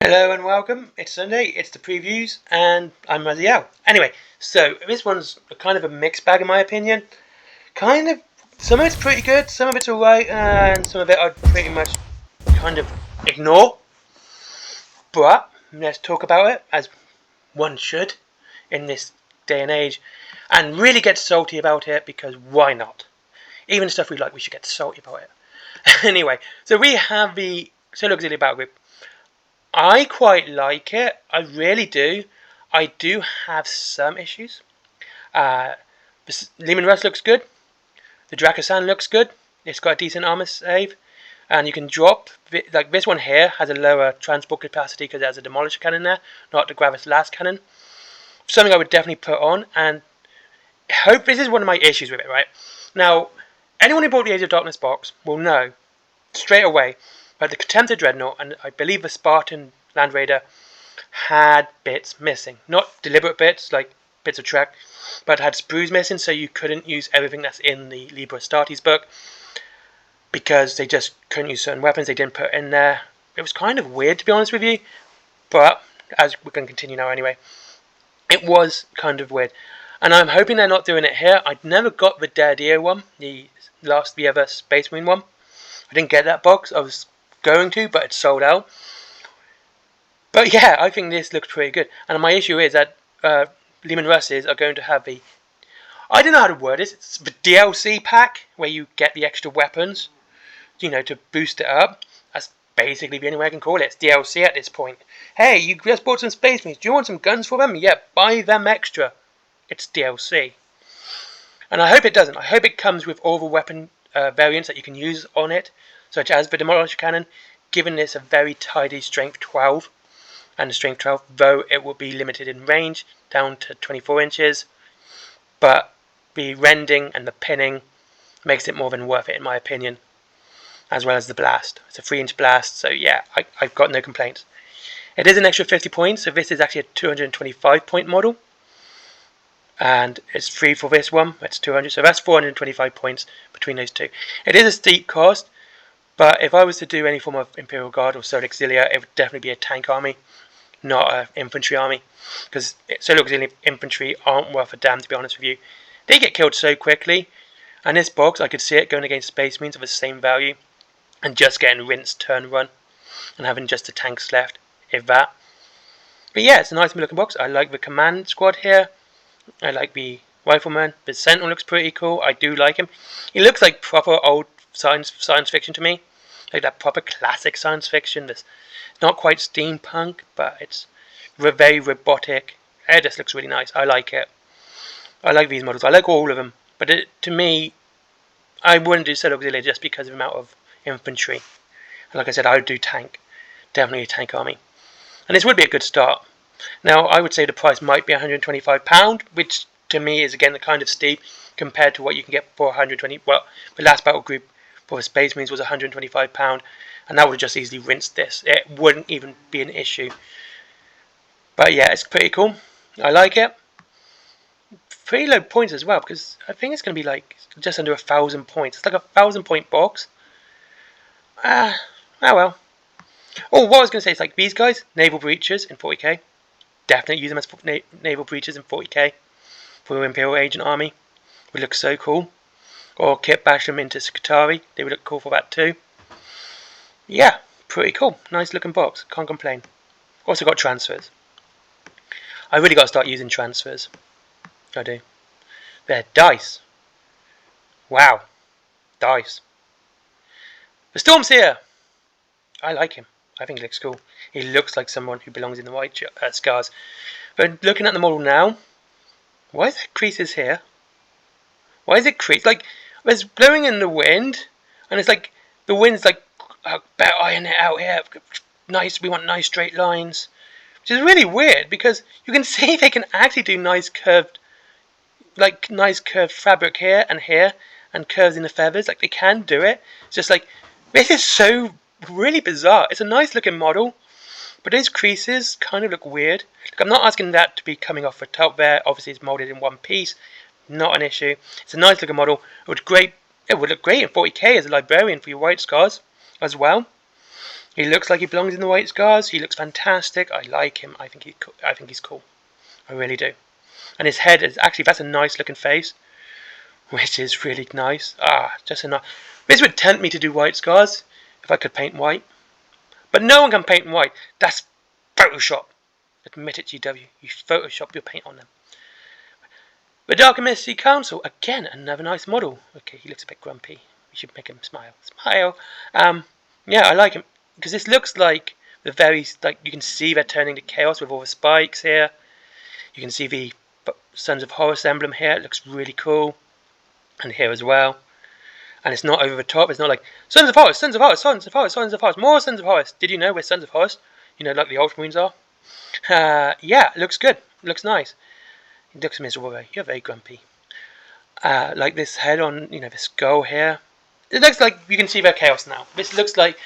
Hello and welcome. It's Sunday, it's the previews, and I'm Raziel. Anyway, so this one's kind of a mixed bag in my opinion. Some of it's pretty good, some of it's alright, and some of it I'd pretty much kind of ignore. But let's talk about it, as one should in this day and age, and really get salty about it, because why not? Even stuff we like, we should get salty about it. Anyway, so we have the Solo Auxiliary Battle Group. I quite like it. I really do. I do have some issues. Lehman Russ looks good. The Dracosan looks good. It's got a decent armor save. And you can drop, like this one here has a lower transport capacity because it has a Demolisher cannon there, not the Gravis Last cannon. Something I would definitely put on, and hope this is one of my issues with it, right? Now, anyone who bought the Age of Darkness box will know straight away that the Contemptor Dreadnought and I believe the Spartan Land Raider had bits missing. Not deliberate bits, like bits of track, but had sprues missing, so you couldn't use everything that's in the Liber Astartes book because they just couldn't use certain weapons they didn't put in there. It was kind of weird, to be honest with you, but as we're going to continue now anyway, it was kind of weird. And I'm hoping they're not doing it here. I never got the Daredeo one, the other Space Marine one. I didn't get that box. I was going to, but it's sold out. But yeah, I think this looks pretty good. And my issue is that Lehman Russes are going to have the, I don't know how to word this, it's the DLC pack where you get the extra weapons, to boost it up. That's basically the only way I can call it. It's DLC at this point. Hey, you just bought some Space Marines. Do you want some guns for them? Yeah, buy them extra. It's DLC. And I hope it doesn't. I hope it comes with all the weapon variants that you can use on it, such as the Demolisher Cannon, giving this a very tidy Strength 12. And the Strength 12, though it will be limited in range, down to 24 inches. But the rending and the pinning makes it more than worth it, in my opinion. As well as the blast. It's a 3-inch blast, so yeah, I've got no complaints. It is an extra 50 points, so this is actually a 225 point model. And it's free for this one, it's 200, so that's 425 points between those two. It is a steep cost, but if I was to do any form of Imperial Guard or Solo Auxiliary, it would definitely be a tank army, not an infantry army. Because Solo Auxiliary infantry aren't worth a damn, to be honest with you. They get killed so quickly, and this box, I could see it going against Space Marines of the same value, and just getting rinsed turn run, and having just the tanks left, if that. But yeah, it's a nice looking box. I like the command squad here. I like the Rifleman. The Sentinel looks pretty cool. I do like him. He looks like proper old science fiction to me. Like that proper classic science fiction. That's not quite steampunk, but it's very robotic. It just looks really nice. I like it. I like these models. I like all of them. But to me, I wouldn't do Solo Auxiliary just because of the amount of infantry. And like I said, I would do tank. Definitely a tank army. And this would be a good start. Now, I would say the price might be £125, which to me is again kind of steep compared to what you can get for 120. Well, the last battle group for the Space Marines was £125, and that would have just easily rinsed this. It wouldn't even be an issue. But yeah, it's pretty cool. I like it. Pretty low points as well, because I think it's going to be like just under 1,000 points. It's like a 1,000 point box. Oh well. Oh, what I was going to say is like these guys, Naval Breachers in 40k. Definitely use them as Naval Breachers in 40k for the Imperial Agent Army. Would look so cool. Or kit bash them into Skitarii. They would look cool for that too. Yeah, pretty cool. Nice looking box. Can't complain. Also got transfers. I really got to start using transfers. I do. They're dice. Wow. Dice. The Storm's here. I like him. I think he looks cool. He looks like someone who belongs in the white scars. But looking at the model now, why is there creases here? Why is it creased? Like, it's blowing in the wind, and it's like, the wind's like, better iron it out here. Nice, we want nice straight lines. Which is really weird, because you can see they can actually do nice curved fabric here, and curves in the feathers. Like, they can do it. It's just like, this is so really bizarre. It's a nice looking model, but those creases kind of look weird. Like, I'm not asking that to be coming off the top there. Obviously it's molded in one piece, not an issue. It's a nice looking model. It would look great in 40k as a librarian for your white scars as well. He looks like he belongs in the White Scars. He looks fantastic. I like him. I think he's cool. I really do. And his head is actually, that's a nice looking face, which is really nice. Just a nice. This would tempt me to do White Scars if I could paint white. But no one can paint white. That's Photoshop. Admit it, GW. You Photoshop your paint on them. The Dark and Misty Council. Again, another nice model. Okay, he looks a bit grumpy. We should make him smile. Smile. Yeah, I like him. Because this looks like you can see they're turning to chaos with all the spikes here. You can see the Sons of Horus emblem here. It looks really cool. And here as well. And it's not over the top. It's not like Sons of Horus, Sons of Horus, Sons of Horus, Sons of Horus, more Sons of Horus. Did you know we're Sons of Horus? You know, like the Ultramarines are. Yeah, it looks good. It looks nice. It looks miserable though. You're very grumpy. Like this head on, this skull here. It looks like you can see their chaos now. This looks like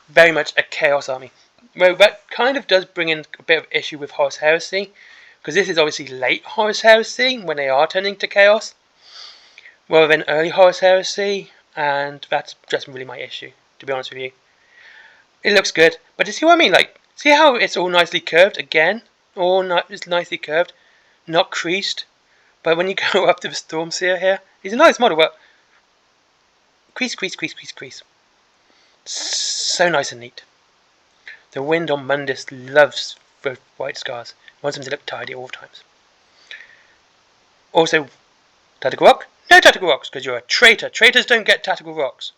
very much a chaos army. Well, that kind of does bring in a bit of issue with Horus Heresy, because this is obviously late Horus Heresy when they are turning to chaos, rather than early Horus Heresy, and that's just really my issue, to be honest with you. It looks good, but you see what I mean? Like, see how it's all nicely curved again? It's nicely curved, not creased. But when you go up to the Stormseer here, he's a nice model, but crease, crease, crease, crease, crease. So nice and neat. The Wind on Mundus loves the White Scars. Wants them to look tidy at all times. Also, tactical rock? No tactical rocks, because you're a traitor. Traitors don't get tactical rocks.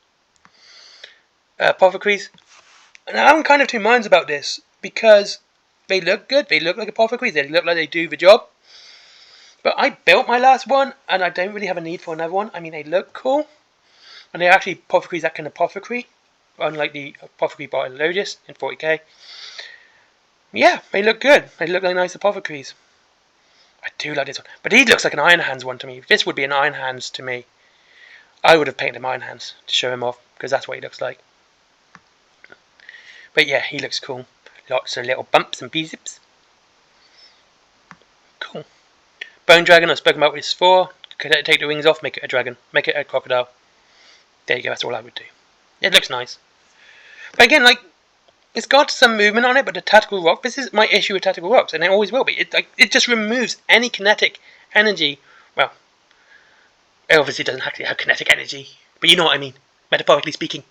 Apothecaries. And I'm kind of two minds about this, because they look good. They look like apothecaries. They look like they do the job. But I built my last one, and I don't really have a need for another one. I mean, they look cool. And they're actually apothecaries that can apothecary, unlike the apothecary by Lodius in 40k. Yeah, they look good. They look like nice apothecaries. I do like this one. But he looks like an Iron Hands one to me. This would be an Iron Hands to me. I would have painted him Iron Hands to show him off, because that's what he looks like. But yeah, he looks cool. Lots of little bumps and pee-zips. Cool. Bone Dragon, I've spoken about with this before. Take the wings off, make it a dragon. Make it a crocodile. There you go, that's all I would do. It looks nice. But again, like, it's got some movement on it, but the tactical rock, this is my issue with tactical rocks, and it always will be. It just removes any kinetic energy. Well, it obviously doesn't actually have kinetic energy, but you know what I mean, metaphorically speaking.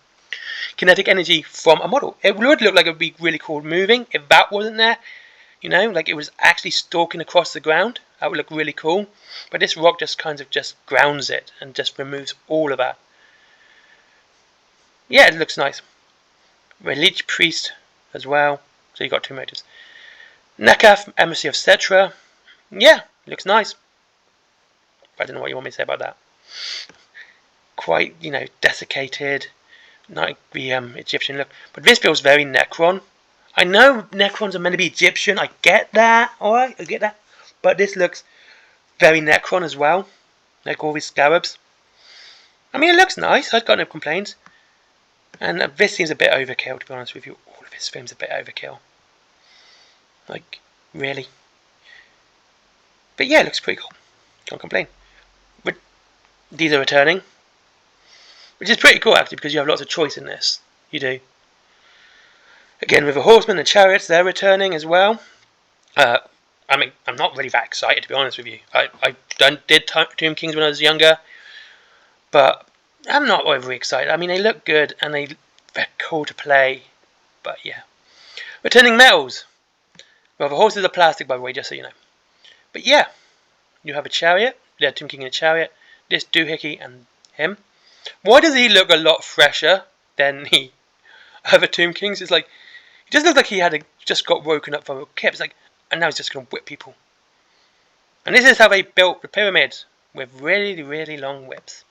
Kinetic energy from a model. It would look like it would be really cool moving if that wasn't there. Like it was actually stalking across the ground. That would look really cool. But this rock just kind of just grounds it and just removes all of that. Yeah, it looks nice. Leech Priest as well. So you got two motives. Nakath, Embassy of Cetra. Yeah, looks nice. I don't know what you want me to say about that. Quite, desiccated. Like the Egyptian look. But this feels very Necron. I know Necrons are meant to be Egyptian. I get that. Alright, I get that. But this looks very Necron as well. Like all these scarabs. I mean, it looks nice. I've got no complaints. And this seems a bit overkill, to be honest with you. All of this seems a bit overkill. Like, really. But yeah, it looks pretty cool. Can't complain. But these are returning. Which is pretty cool, actually, because you have lots of choice in this. You do. Again, with the horsemen and chariots, they're returning as well. I mean, I'm not really that excited, to be honest with you. I did Tomb Kings when I was younger. But I'm not overly excited. I mean, they look good and they're cool to play. But yeah. Returning metals. Well, the horses are plastic, by the way, just so you know. But yeah. You have a chariot. Yeah, Tomb King and a chariot. This doohickey and him. Why does he look a lot fresher than the other Tomb Kings? It's like, he just looks like he just got woken up from a kip. It's like, and now he's just going to whip people. And this is how they built the pyramids. With really, really long whips.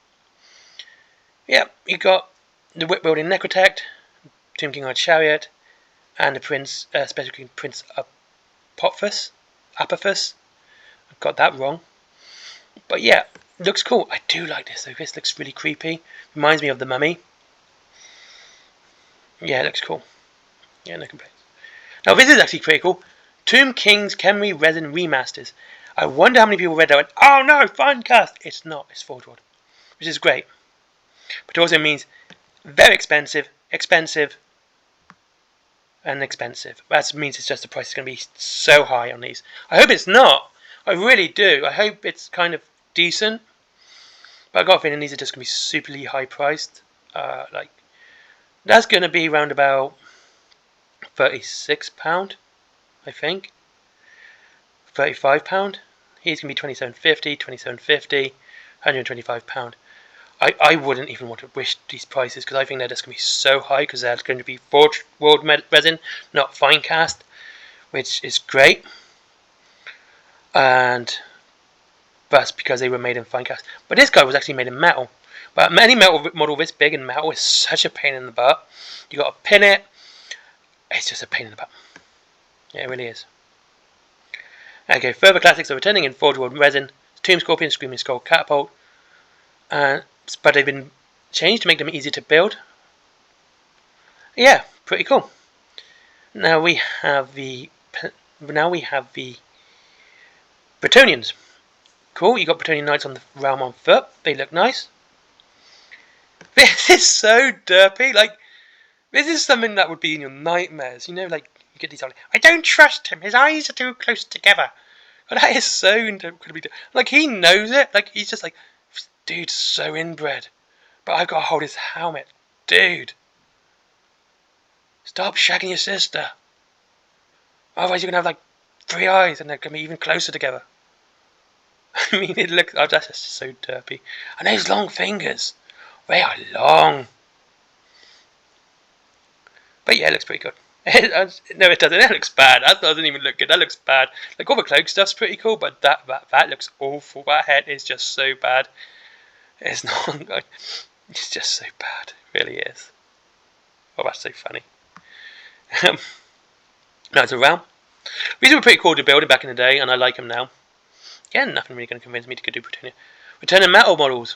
Yeah, you got the whip building Necrotect, Tomb King on a chariot, and the Prince, specifically Prince Apophis. I got that wrong. But yeah, looks cool. I do like this though. This looks really creepy. Reminds me of the Mummy. Yeah, it looks cool. Yeah, no complaints. Now this is actually pretty cool. Tomb Kings Khemri Resin Remasters. I wonder how many people read that and went, oh no, fun cast. It's not. It's Forge World, which is great. But it also means very expensive, and expensive. That means it's just the price is going to be so high on these. I hope it's not. I really do. I hope it's kind of decent. But I got a feeling these are just going to be superly high priced. Like that's going to be around about £36, I think. £35. He's going to be £27.50, £27.50, £125. I wouldn't even want to wish these prices because I think they're just going to be so high because they're going to be forged world resin, not fine cast, which is great. And that's because they were made in fine cast. But this guy was actually made in metal. But any metal model this big in metal is such a pain in the butt. You got to pin it. It's just a pain in the butt. Yeah, it really is. Okay, further classics are returning in forged world resin. Tomb Scorpion, Screaming Skull, Catapult. But they've been changed to make them easier to build. Yeah, pretty cool. Now we have the Bretonnians. Cool, you got Bretonnian Knights on the realm on foot. They look nice. This is so derpy. Like, this is something that would be in your nightmares. You know, like, you get these like, I don't trust him. His eyes are too close together. But that is so incredibly... Like, he knows it. Like, he's just like, dude's so inbred. But I've got to hold his helmet. Dude. Stop shagging your sister. Otherwise you're going to have, like, 3 eyes and they're going to be even closer together. I mean, it looks... Oh, that's just so derpy. And those long fingers. They are long. But yeah, it looks pretty good. No, it doesn't. That looks bad. That doesn't even look good. That looks bad. Like, all the cloak stuff's pretty cool, but that looks awful. That head is just so bad. It's not... Like, it's just so bad. It really is. Oh, that's so funny. Now it's a realm. These were pretty cool to build back in the day, and I like them now. Again, nothing really going to convince me to do Britannia. Returning metal models.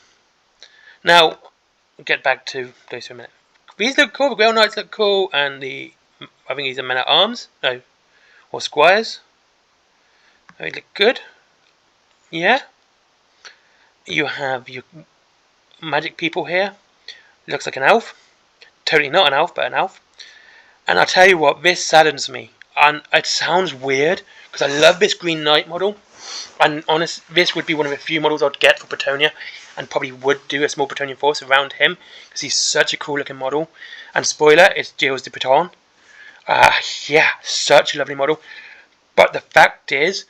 Now, we'll get back to those for a minute. These look cool. The Grail Knights look cool, and I think these are men at arms. No, or squires. They look good. Yeah. You have your magic people here. Looks like an elf. Totally not an elf, but an elf. And I'll tell you what, this saddens me. And it sounds weird, because I love this Green Knight model. And honest, this would be one of the few models I'd get for Bretonnia, and probably would do a small Bretonnian force around him, because he's such a cool looking model. And spoiler, it's Gilles de Breton. Yeah, such a lovely model. But the fact is,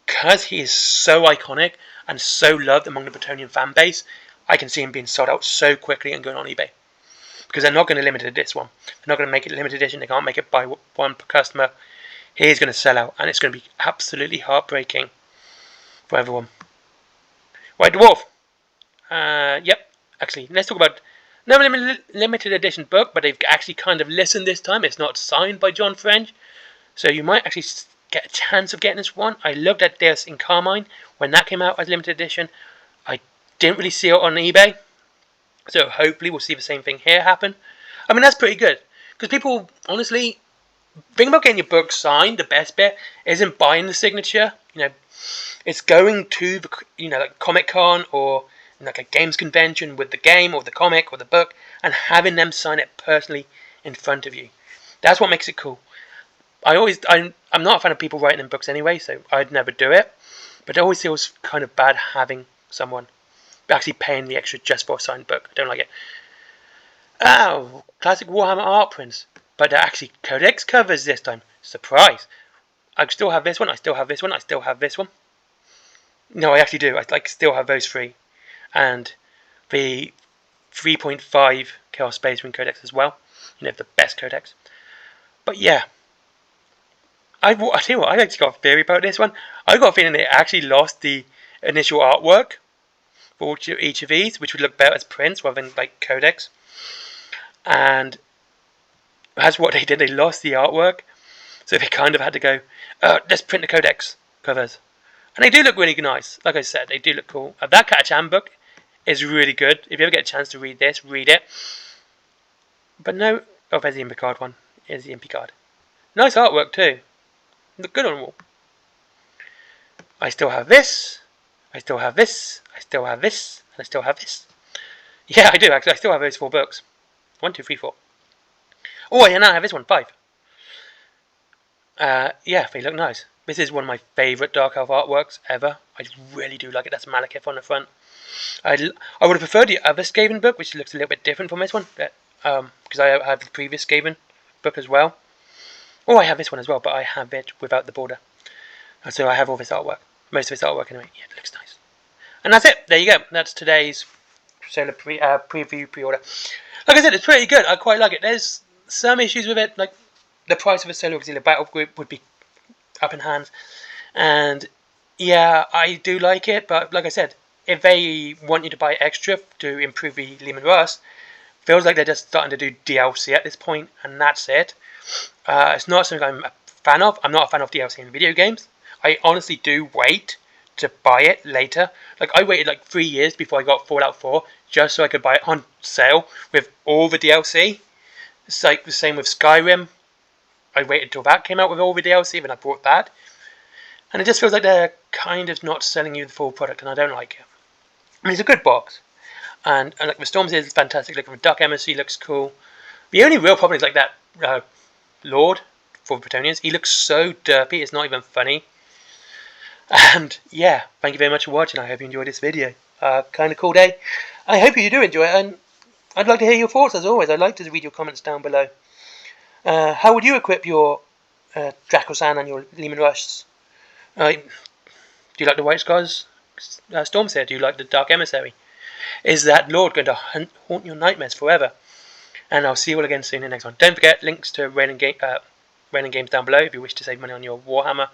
because he is so iconic and so loved among the Bretonnian fan base, I can see him being sold out so quickly and going on eBay. Because they're not going to limit it this one. They're not going to make it limited edition. They can't make it by one per customer. He's going to sell out, and it's going to be absolutely heartbreaking for everyone. White Dwarf. Yep. Actually, let's talk about no limited edition book, but they've actually kind of listened this time. It's not signed by John French, so you might actually get a chance of getting this one. I looked at this in Carmine when that came out as limited edition. I didn't really see it on eBay, so hopefully we'll see the same thing here happen. I mean, that's pretty good, because people, honestly, think about getting your book signed. The best bit isn't buying the signature. You know, it's going to the, like Comic Con or like a games convention with the game or the comic or the book, and having them sign it personally in front of you. That's what makes it cool. I'm not a fan of people writing in books anyway, so I'd never do it. But it always feels kind of bad having someone actually paying the extra just for a signed book. I don't like it. Oh, classic Warhammer art prints. But they're actually Codex covers this time. Surprise. I still have this one, I still have this one, I still have this one. No, I actually do. I still have those three. And the 3.5 Chaos Space Marine Codex as well. You know, the best Codex. But yeah. I tell you what, I actually got a theory about this one. I got a feeling it actually lost the initial artwork for each of these, which would look better as prints rather than like Codex. And that's what they did. They lost the artwork, so they kind of had to go, let's print the Codex covers. And they do look really nice. Like I said, they do look cool. That Clipchamp book is really good. If you ever get a chance to read this, read it. But no, oh, there's the Impi card one. Here's the Impi card. Nice artwork too. Look good on the wall. I still have this. I still have this. I still have this. And I still have this. Yeah, I do actually. I still have those 4 books. 1, 2, 3, 4. Oh, yeah, now I have this one, 5. Yeah, they look nice. This is one of my favourite Dark Elf artworks ever. I really do like it. That's Malekith on the front. I would have preferred the other Skaven book, which looks a little bit different from this one. Because I have the previous Skaven book as well. Oh, I have this one as well, but I have it without the border. So I have all this artwork. Most of this artwork anyway. Yeah, it looks nice. And that's it. There you go. That's today's solar preview pre-order. Like I said, it's pretty good. I quite like it. There's some issues with it, like the price of a Solar Auxiliary battle group would be up in hands. And yeah, I do like it, but like I said, if they want you to buy extra to improve the Leman Russ, feels like they're just starting to do DLC at this point, and that's it. It's not something I'm a fan of. I'm not a fan of DLC in video games. I honestly do wait to buy it later. Like, I waited like 3 years before I got Fallout 4 just so I could buy it on sale with all the DLC. It's like the same with Skyrim. I waited till that came out with all the DLC, then I bought that. And it just feels like they're kind of not selling you the full product, and I don't like it. I mean, it's a good box. And like the Storms is fantastic. Like the Duck Emissary looks cool. The only real problem is like that Lord for the Bretonians. He looks so derpy, it's not even funny. And yeah, thank you very much for watching. I hope you enjoyed this video. Kind of cool day. I hope you do enjoy it, and I'd like to hear your thoughts as always. I'd like to read your comments down below. How would you equip your Dracosan and your Leman Russ? Do you like the White Scars Stormseer? Do you like the Dark Emissary? Is that Lord going to haunt your nightmares forever? And I'll see you all again soon in the next one. Don't forget, links to Rain Games down below if you wish to save money on your Warhammer.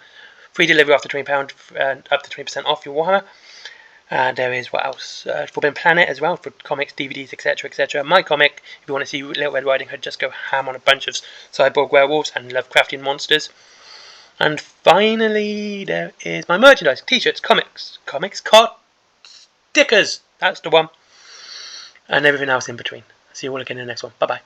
Free delivery after £20 and up to 20% off your Warhammer. There is, what else? Forbidden Planet as well for comics, DVDs, etc. etc. My comic, if you want to see Little Red Riding Hood, just go ham on a bunch of cyborg werewolves and Lovecraftian monsters. And finally, there is my merchandise, t-shirts, comics, stickers, that's the one, and everything else in between. See you all again in the next one. Bye bye.